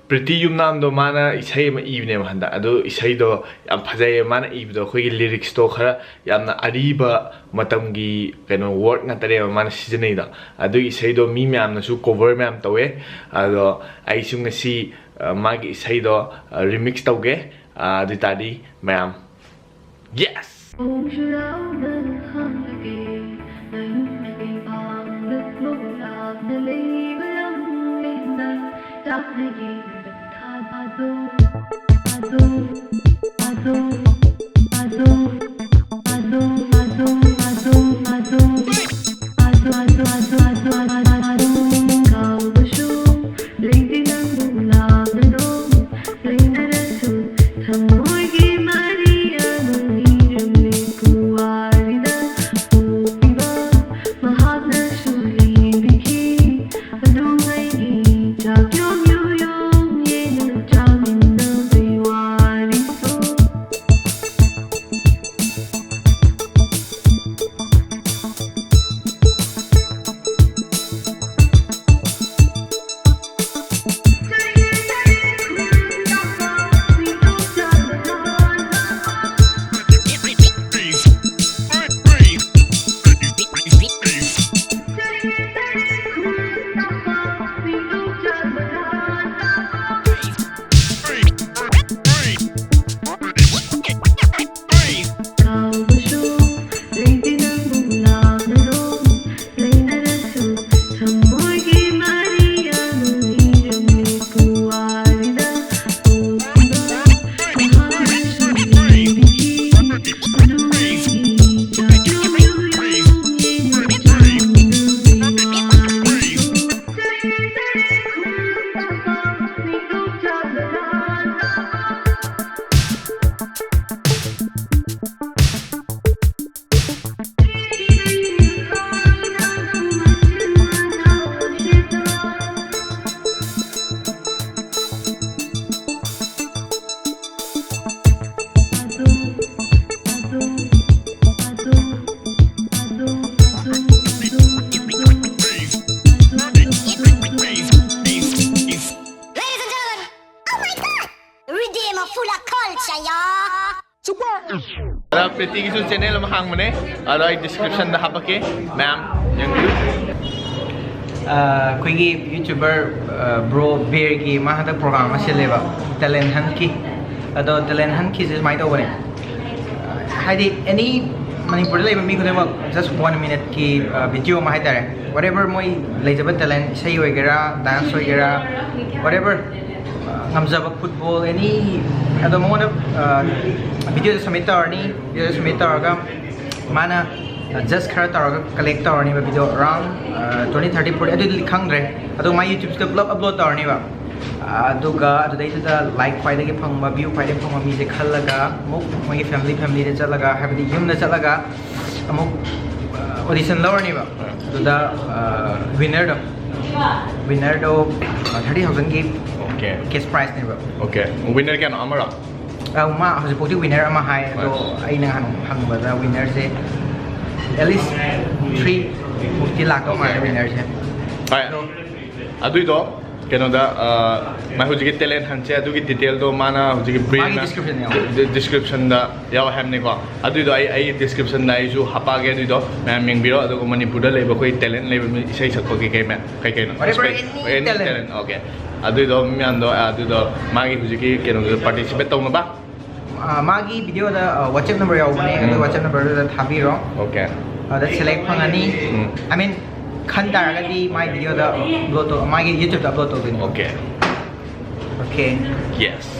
Preeti Yumnam do mana isai ma ibne handa adu isai do yam phajai mana ibdo khoi lyrics to khara yamna ariba matamgi keno word nga tare mana season da adu isai do mi myam na su cover myam tawe ado ai su ngasi magi isai do remix tawge adu tadi myam yes Preeti ki channel ma hang mane aro description da hapake ma'am yang koigi YouTuber bro bear ki ma hada program asileba talent hunt ki ado talent hunt ki is mai do bane haidi any Manipur leba mi khudema just 1 minute ki video ma haidare whatever moi lejaba talent sei hoigera dance hoigera whatever ngamjaba football any ado mo na video submit arni video submit arga mana just khara targa collect arni ba video around 20-30 40 adu likhangre adu my YouTube sta upload arni ba aduga adu dai da like kwai dagi phangma view kwai dagi phangma mi je khallaga mo moi family de chalaga habdi yum na chalaga amuk audition lawarni ba adu da winner do 30,000 gi okay cash prize ni ba okay winner kan amara ma hojik poti winner ama hai to ai nang hang ba da winner se at least 3 lakh ma winner se hai adu do keno da ma hojik talent hanche adu gi detail do mana hojik brain description da yaw hamne ko adu do ai description da ai ju hapa ge adu do ma ming biro adu ko manipur da leba koi talent leba isai sakko ge kai ma kai no any talent okay adu do mi ando adu do magi hojik keno da participate tawna ba magi video da WhatsApp number yaw bane adu WhatsApp number da thabiro okay da select phangani I mean khan daragadi my video da upload to magi YouTube da upload to okay okay yes